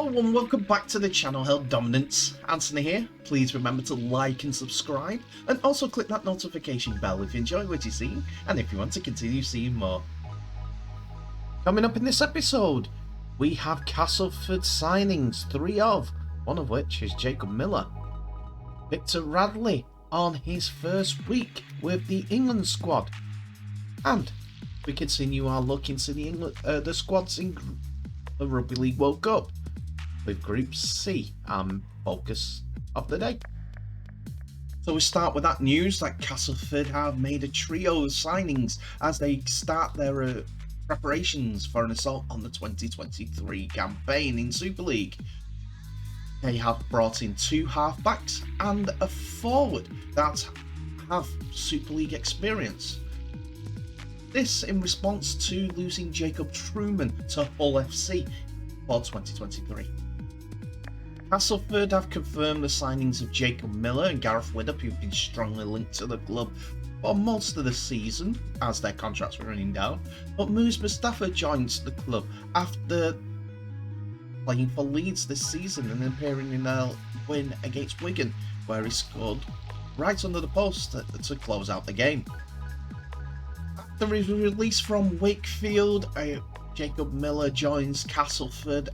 Hello and welcome back to the channel Held Dominance. Anthony here. Please remember to like and subscribe, and also click that notification bell if you enjoy what you see and if you want to continue seeing more. Coming up in this episode, we have Castleford signings, 3 of, one of which is Jacob Miller. Victor Radley on his first week with the England squad. And we continue our look into the squads in the Rugby League World Cup with Group C, focus of the day. So we start with that news that Castleford have made a trio of signings as they start their preparations for an assault on the 2023 campaign in Super League. They have brought in 2 halfbacks and a forward that have Super League experience. This in response to losing Jacob Truman to Hull FC for 2023. Castleford have confirmed the signings of Jacob Miller and Gareth Widdop, who've been strongly linked to the club for most of the season as their contracts were running down, but Mustapha joins the club after playing for Leeds this season and appearing in a win against Wigan, where he scored right under the post to close out the game. After his release from Wakefield, Jacob Miller joins Castleford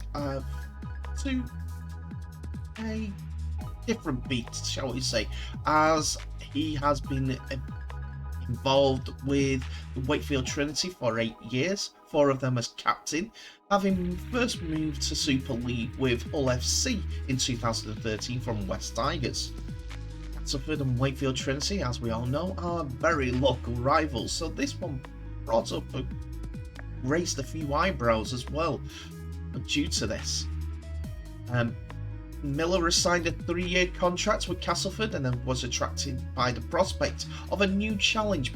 to a different beat, shall we say, as he has been involved with the Wakefield Trinity for 8 years, 4 of them as captain, having first moved to Super League with Hull FC in 2013 from West Tigers. Castleford and Wakefield Trinity, as we all know, are very local rivals, so this one raised a few eyebrows as well due to this. Miller has signed a 3-year contract with Castleford and then was attracted by the prospect of a new challenge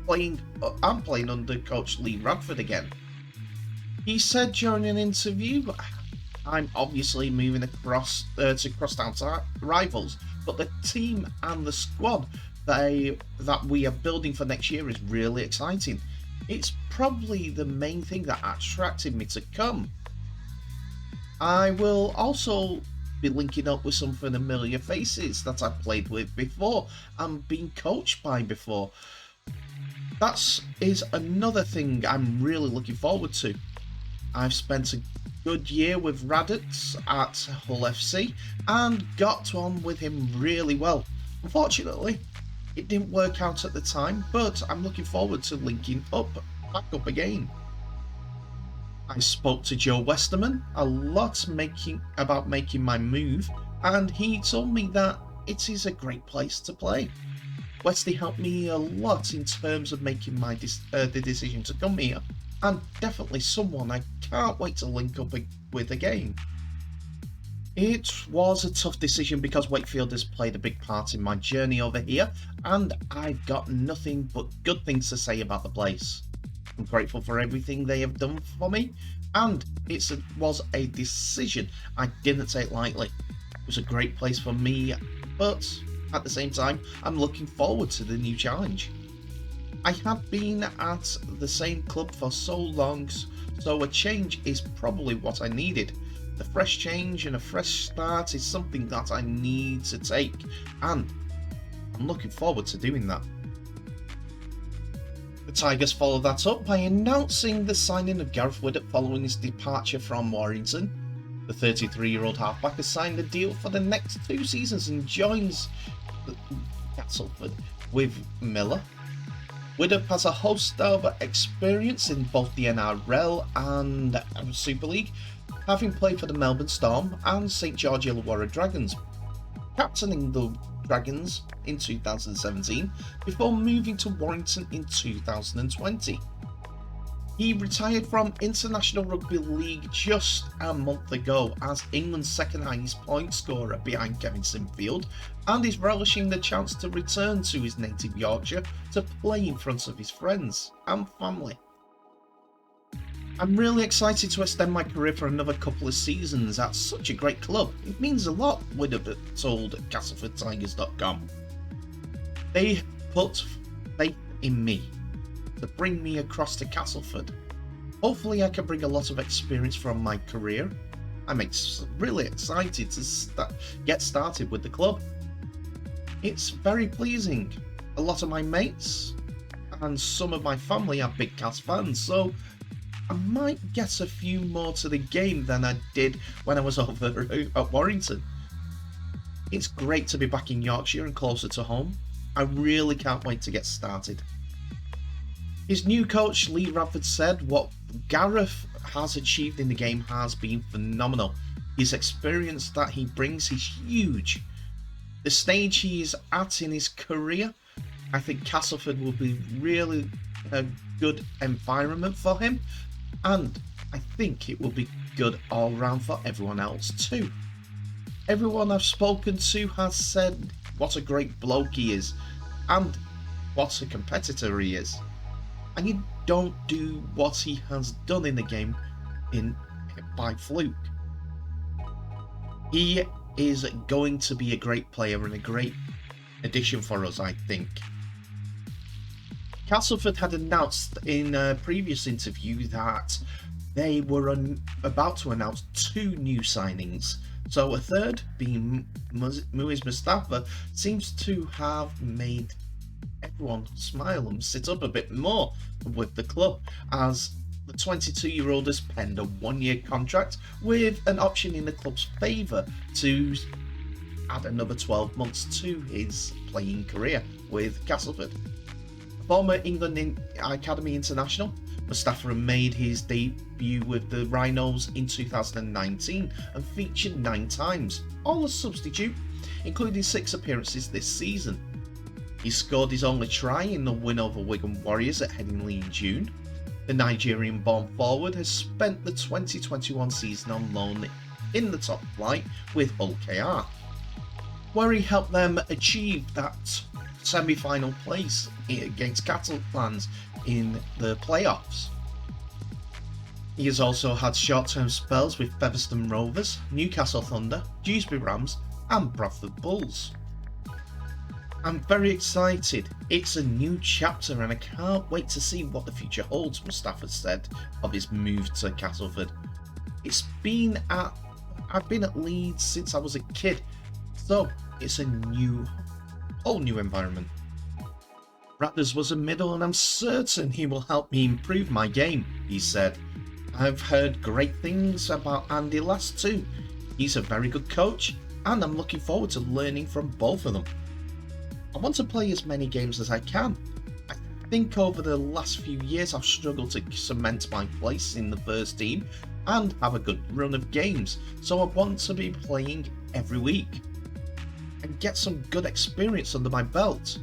playing under coach Lee Radford again. He said during an interview, "I'm obviously moving across to crosstown rivals, but the team and the squad that we are building for next year is really exciting. It's probably the main thing that attracted me to come. I will also be linking up with some familiar faces that I've played with before and been coached by before. That is another thing I'm really looking forward to. I've spent a good year with Raditz at Hull FC and got on with him really well. Unfortunately, it didn't work out at the time, but I'm looking forward to linking back up again. I spoke to Joe Westerman a lot about making my move, and he told me that it is a great place to play. Westy helped me a lot in terms of making the decision to come here, and definitely someone I can't wait to link up with again. It was a tough decision because Wakefield has played a big part in my journey over here, and I've got nothing but good things to say about the place. I'm grateful for everything they have done for me, and it was a decision I didn't take lightly. It was a great place for me, but at the same time, I'm looking forward to the new challenge. I have been at the same club for so long, so a change is probably what I needed. The fresh change and a fresh start is something that I need to take, and I'm looking forward to doing that." The Tigers followed that up by announcing the signing of Gareth Widdop following his departure from Warrington. The 33-year-old halfback has signed a deal for the next 2 seasons and joins Castleford with Miller. Widdop has a host of experience in both the NRL and Super League, having played for the Melbourne Storm and St George Illawarra Dragons, captaining the Dragons in 2017 before moving to Warrington in 2020. He retired from International Rugby League just a month ago as England's second highest point scorer behind Kevin Sinfield, and is relishing the chance to return to his native Yorkshire to play in front of his friends and family. "I'm really excited to extend my career for another couple of seasons at such a great club. It means a lot," Widdop told CastlefordTigers.com. "They put faith in me to bring me across to Castleford. Hopefully I can bring a lot of experience from my career I'm really excited to get started with the club. It's very pleasing. A lot of my mates and some of my family are big Cas fans, so I might get a few more to the game than I did when I was over at Warrington. It's great to be back in Yorkshire and closer to home. I really can't wait to get started. His new coach Lee Radford said what Gareth has achieved in the game has been phenomenal. His experience that he brings is huge. The stage he is at in his career, I think Castleford will be really a good environment for him, and I think it will be good all round for everyone else too. Everyone I've spoken to has said what a great bloke he is and what a competitor he is. And you don't do what he has done in the game by fluke. He is going to be a great player and a great addition for us, I think. Castleford had announced in a previous interview that they were about to announce 2 new signings. So a third, being Muizz Mustapha, seems to have made everyone smile and sit up a bit more with the club, as the 22-year-old has penned a 1-year contract with an option in the club's favour to add another 12 months to his playing career with Castleford. Former England Academy international, Mustapha made his debut with the Rhinos in 2019 and featured 9 times, all as substitute, including 6 appearances this season. He scored his only try in the win over Wigan Warriors at Headingley in June. The Nigerian-born forward has spent the 2021 season on loan in the top flight with Hull KR, where he helped them achieve that semi-final place against Castleford in the playoffs. He has also had short-term spells with Featherstone Rovers, Newcastle Thunder, Dewsbury Rams and Bradford Bulls. I'm very excited. It's a new chapter and I can't wait to see what the future holds, Mustapha said of his move to Castleford. I've been at Leeds since I was a kid, so it's a whole new environment. Rattlers was a middle and I'm certain he will help me improve my game, he said. I've heard great things about Andy Last too. He's a very good coach and I'm looking forward to learning from both of them. I want to play as many games as I can. I think over the last few years I've struggled to cement my place in the first team and have a good run of games, so I want to be playing every week and get some good experience under my belt.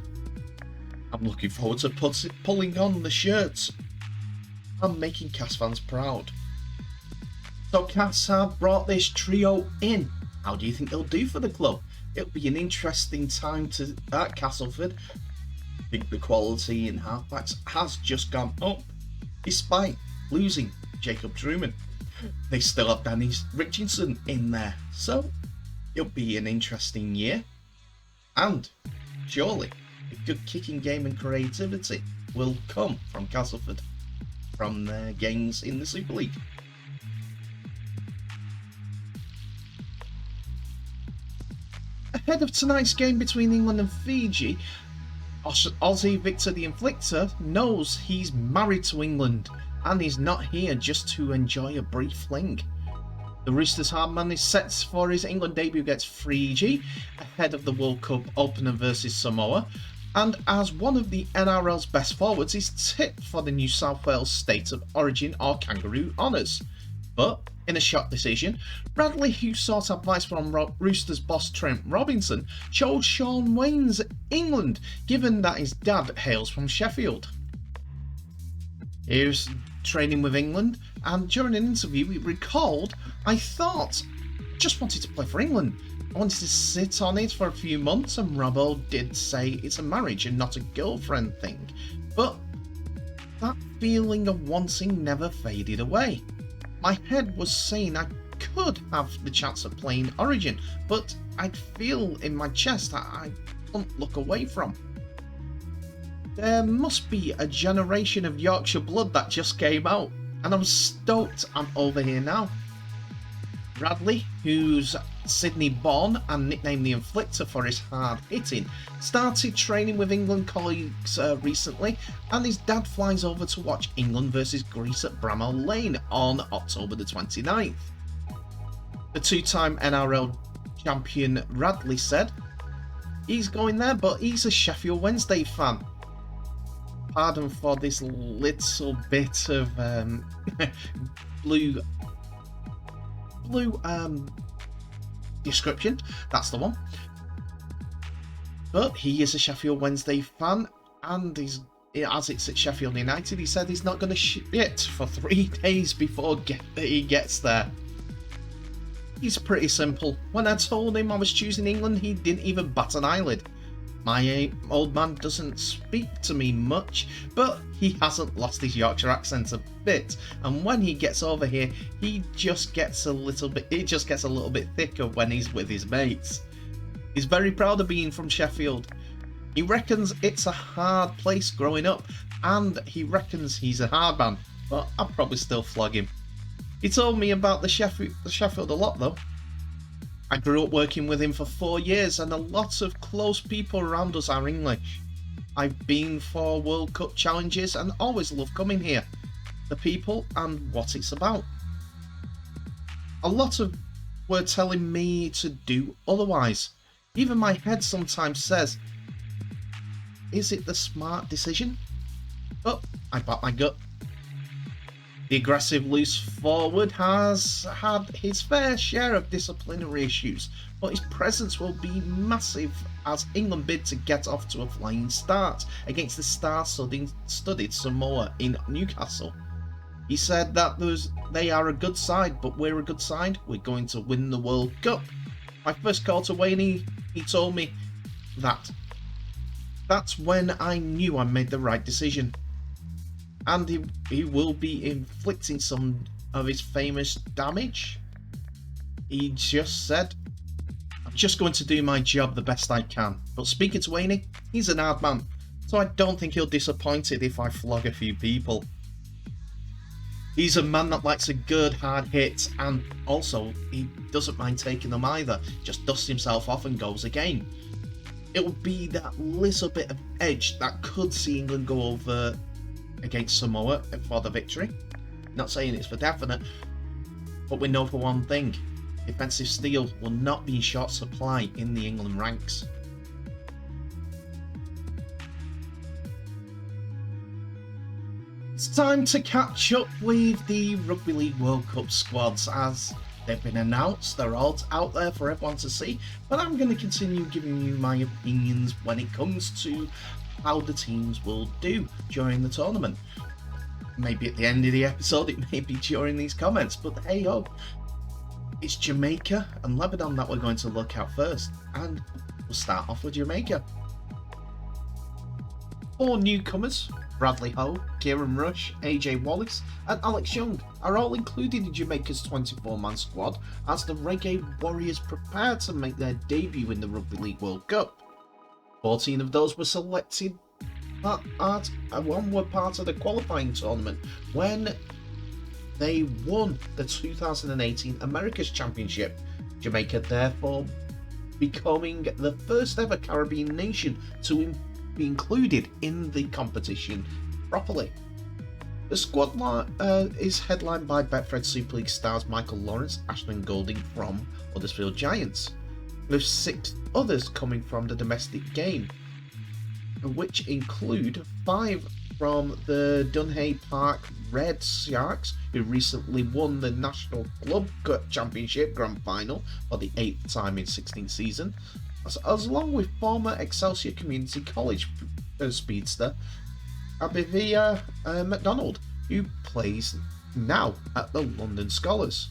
I'm looking forward to pulling on the shirts and making Cas fans proud. So Cas have brought this trio in. How do you think they'll do for the club? It'll be an interesting time at Castleford. I think the quality in halfbacks has just gone up, despite losing Jacob Truman. They still have Danny Richardson in there, so it'll be an interesting year. And surely a good kicking game and creativity will come from Castleford from their games in the Super League. Ahead of tonight's game between England and Fiji, Aussie Victor the Inflictor knows he's married to England and he's not here just to enjoy a brief fling. The Roosters hardman is set for his England debut against Fiji ahead of the World Cup opener versus Samoa, and as one of the NRL's best forwards is tipped for the New South Wales State of Origin or Kangaroo honours. But in a shock decision, Radley, who sought advice from Roosters boss Trent Robinson, chose Shaun Wane's England, given that his dad hails from Sheffield. He was training with England, and during an interview he recalled, I just wanted to play for England. I wanted to sit on it for a few months, and Robbo did say it's a marriage and not a girlfriend thing. But that feeling of wanting never faded away. My head was saying I could have the chance of playing Origin, but I'd feel in my chest that I couldn't look away from. There must be a generation of Yorkshire blood that just came out, and I'm stoked I'm over here now. Radley, who's Sydney born and nicknamed the Inflictor for his hard hitting, started training with England colleagues recently, and his dad flies over to watch England versus Greece at Bramall Lane on October the 29th. The two-time NRL champion Radley said he's going there, but he's a Sheffield Wednesday fan. Pardon for this little bit of blue description. That's the one. But he is a Sheffield Wednesday fan, and as it's at Sheffield United, he said he's not going to shit for 3 days before he gets there. He's pretty simple. When I told him I was choosing England, he didn't even bat an eyelid. My old man doesn't speak to me much, but he hasn't lost his Yorkshire accent a bit, and when he gets over here, it just gets a little bit thicker when he's with his mates. He's very proud of being from Sheffield. He reckons it's a hard place growing up, and he reckons he's a hard man, but I'll probably still flog him. He told me about the Sheffield a lot though. I grew up working with him for 4 years, and a lot of close people around us are English. I've been for World Cup challenges and always love coming here. The people and what it's about. A lot of were telling me to do otherwise. Even my head sometimes says, is it the smart decision? But I back my gut. The aggressive loose forward has had his fair share of disciplinary issues, but his presence will be massive as England bid to get off to a flying start against the star-studded Samoa in Newcastle. He said that they are a good side, but we're a good side. We're going to win the World Cup. My first call to Wayne, he told me that. That's when I knew I made the right decision. And he will be inflicting some of his famous damage. He just said, I'm just going to do my job the best I can. But speaking to Wayne, he's an hard man, so I don't think he'll be disappointed if I flog a few people. He's a man that likes a good hard hit, and also he doesn't mind taking them either. Just dusts himself off and goes again. It'll be that little bit of edge that could see England go over against Samoa for the victory. Not saying it's for definite, but we know for one thing, defensive steel will not be in short supply in the England ranks. It's time to catch up with the Rugby League World Cup squads as they've been announced. They're all out there for everyone to see, but I'm going to continue giving you my opinions when it comes to how the teams will do during the tournament. Maybe at the end of the episode, it may be during these comments, but hey ho, it's Jamaica and Lebanon that we're going to look at first, and we'll start off with Jamaica. 4 newcomers, Bradley Ho, Kieran Rush, AJ Wallace and Alex Young, are all included in Jamaica's 24-man squad as the Reggae Warriors prepare to make their debut in the Rugby League World Cup. 14 of those were selected and one were part of the qualifying tournament when they won the 2018 America's Championship. Jamaica therefore becoming the first ever Caribbean nation to be included in the competition properly. The squad is headlined by Betfred Super League stars Michael Lawrence, Ashton Golding from Huddersfield Giants, with 6 others coming from the domestic game, which include 5 from the Dunhay Park Red Sharks, who recently won the National Club Championship Grand Final for the 8th time in 16th season, as along with former Excelsior Community College speedster Abivia McDonald, who plays now at the London Scholars.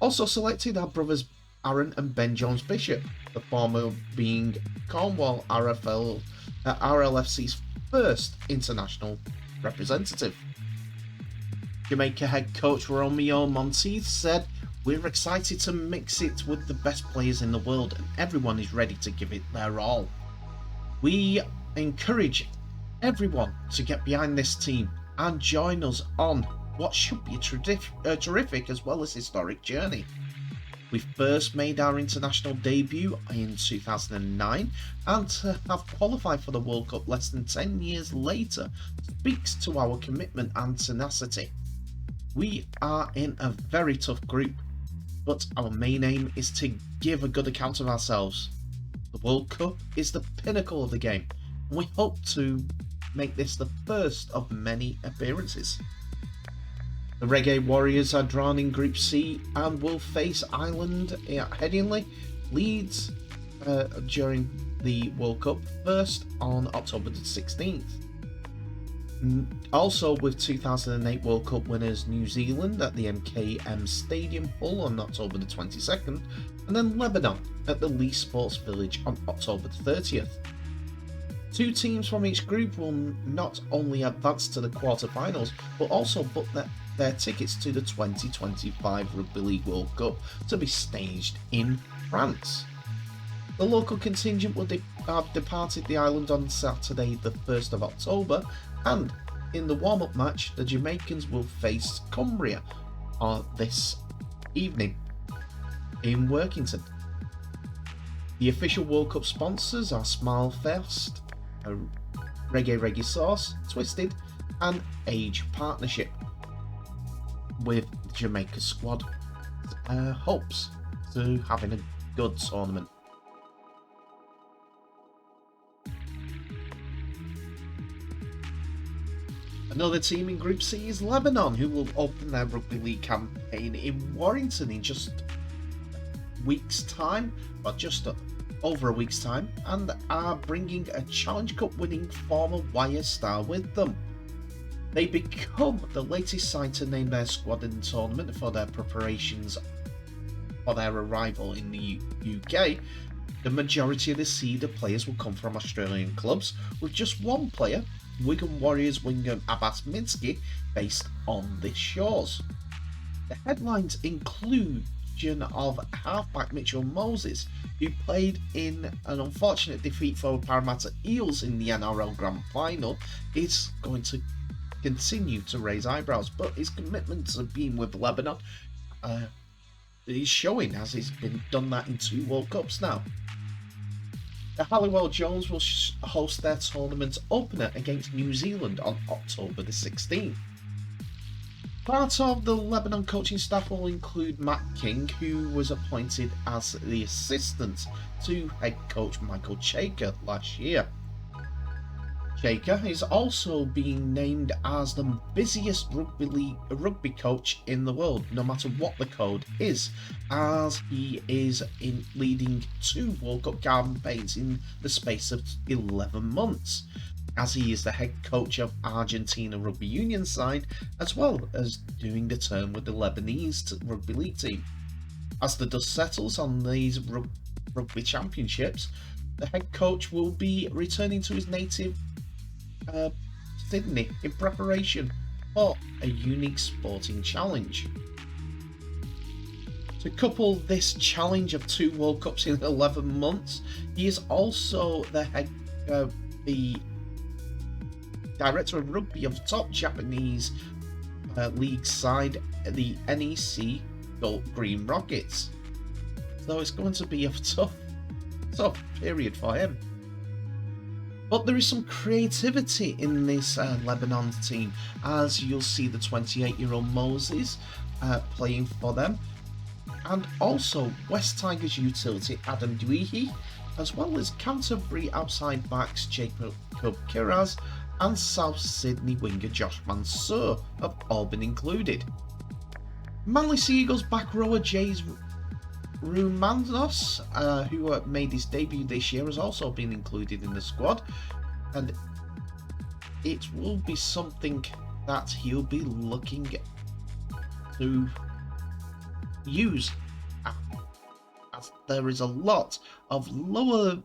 Also selected are brothers Aaron and Ben Jones Bishop, the former being Cornwall RLFC's first international representative. Jamaica head coach Romeo Monteith said, "We're excited to mix it with the best players in the world and everyone is ready to give it their all. We encourage everyone to get behind this team and join us on what should be a terrific as well as historic journey." We first made our international debut in 2009, and to have qualified for the World Cup less than 10 years later speaks to our commitment and tenacity. We are in a very tough group, but our main aim is to give a good account of ourselves. The World Cup is the pinnacle of the game, and we hope to make this the first of many appearances. The Reggae Warriors are drawn in Group C and will face Ireland at Headingley, Leeds during the World Cup first on October the 16th. Also with 2008 World Cup winners New Zealand at the MKM Stadium Hull on October the 22nd, and then Lebanon at the Lee Sports Village on October the 30th. 2 teams from each group will not only advance to the quarter-finals, but also book their tickets to the 2025 Rugby League World Cup to be staged in France. The local contingent will have departed the island on Saturday the 1st of October, and in the warm-up match the Jamaicans will face Cumbria this evening in Workington. The official World Cup sponsors are Smilefest, Reggae Sauce, Twisted and Age Partnership, with the Jamaica squad hopes to having a good tournament. Another team in Group C is Lebanon, who will open their rugby league campaign in Warrington in just a week's time, or just over a week's time, and are bringing a Challenge Cup winning former Wire star with them. They become the latest side to name their squad in the tournament for their preparations for their arrival in the UK. The majority of the seeded players will come from Australian clubs, with just one player, Wigan Warriors winger Abbas Minsky, based on the shores. The headlines inclusion of halfback Mitchell Moses, who played in an unfortunate defeat for Parramatta Eels in the NRL Grand Final, is going to continue to raise eyebrows, but his commitment to being with Lebanon is showing, as he's been done that in 2 World Cups now. The Halliwell Jones will host their tournament opener against New Zealand on October the 16th. Part of the Lebanon coaching staff will include Matt King, who was appointed as the assistant to head coach Michael Chaker last year. Chaker is also being named as the busiest rugby coach in the world, no matter what the code is, as he is leading 2 World Cup campaigns in the space of 11 months, as he is the head coach of Argentina Rugby Union side, as well as doing the term with the Lebanese rugby league team. As the dust settles on these rugby championships, the head coach will be returning to his native Sydney in preparation for a unique sporting challenge. To couple this challenge of 2 World Cups in 11 months, he is also the director of rugby of top Japanese league side, the NEC Green Rockets. So it's going to be a tough period for him. But there is some creativity in this Lebanon team, as you'll see the 28-year-old Moses playing for them, and also West Tigers utility Adam Dweehy, as well as Canterbury outside backs Jacob Kiraz and South Sydney winger Josh Mansour have all been included. Manly Sea Eagles back rower Jays Rumanos, who made his debut this year, has also been included in the squad, and it will be something that he'll be looking to use, as there is a lot of lower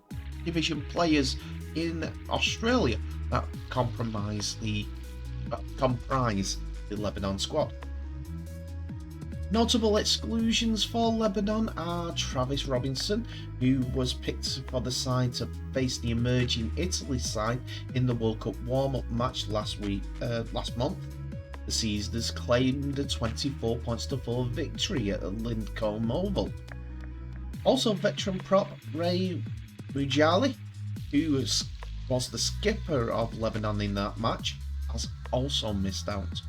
division players in Australia that comprise the Lebanon squad. Notable exclusions for Lebanon are Travis Robinson, who was picked for the side to face the emerging Italy side in the World Cup warm-up match last month. The Caesars claimed a 24-4 victory at the Lindcombe Oval. Also, veteran prop Ray Mujali, who was the skipper of Lebanon in that match, has also missed out.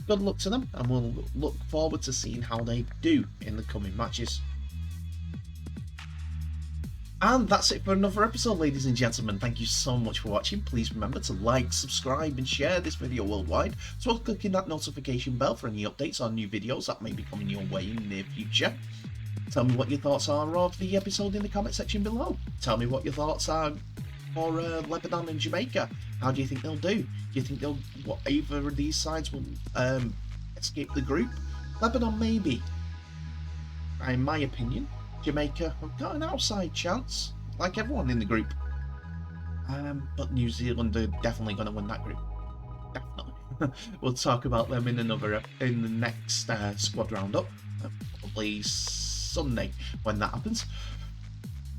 Good luck to them, and we'll look forward to seeing how they do in the coming matches. And that's it for another episode, ladies and gentlemen. Thank you so much for watching. Please remember to like, subscribe and share this video worldwide, as well as clicking that notification bell for any updates on new videos that may be coming your way in the near future. Tell me what your thoughts are of the episode in the comment section below. Tell me what your thoughts are for Lebanon and Jamaica. How do you think they'll do? Do you think either of these sides will escape the group? Lebanon maybe. In my opinion, Jamaica have got an outside chance, like everyone in the group. But New Zealand are definitely going to win that group. Definitely. We'll talk about them in the next squad roundup, probably Sunday when that happens.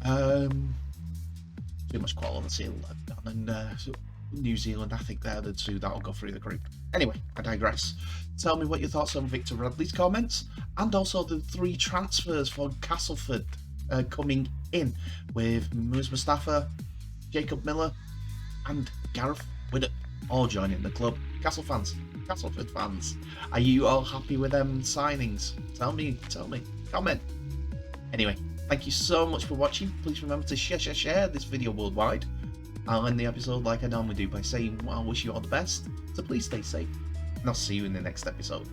Too much quality in Lebanon and New Zealand. I think they're the two that'll go through the group. Anyway, I digress. Tell me what your thoughts on Victor Radley's comments, and also the 3 transfers for Castleford coming in with Muizz Mustapha, Jacob Miller, and Gareth Widdop all joining the club. Castleford fans, are you all happy with them signings? Tell me, comment. Anyway, thank you so much for watching. Please remember to share this video worldwide. I'll end the episode like I normally do by saying, well, I wish you all the best, so please stay safe, and I'll see you in the next episode.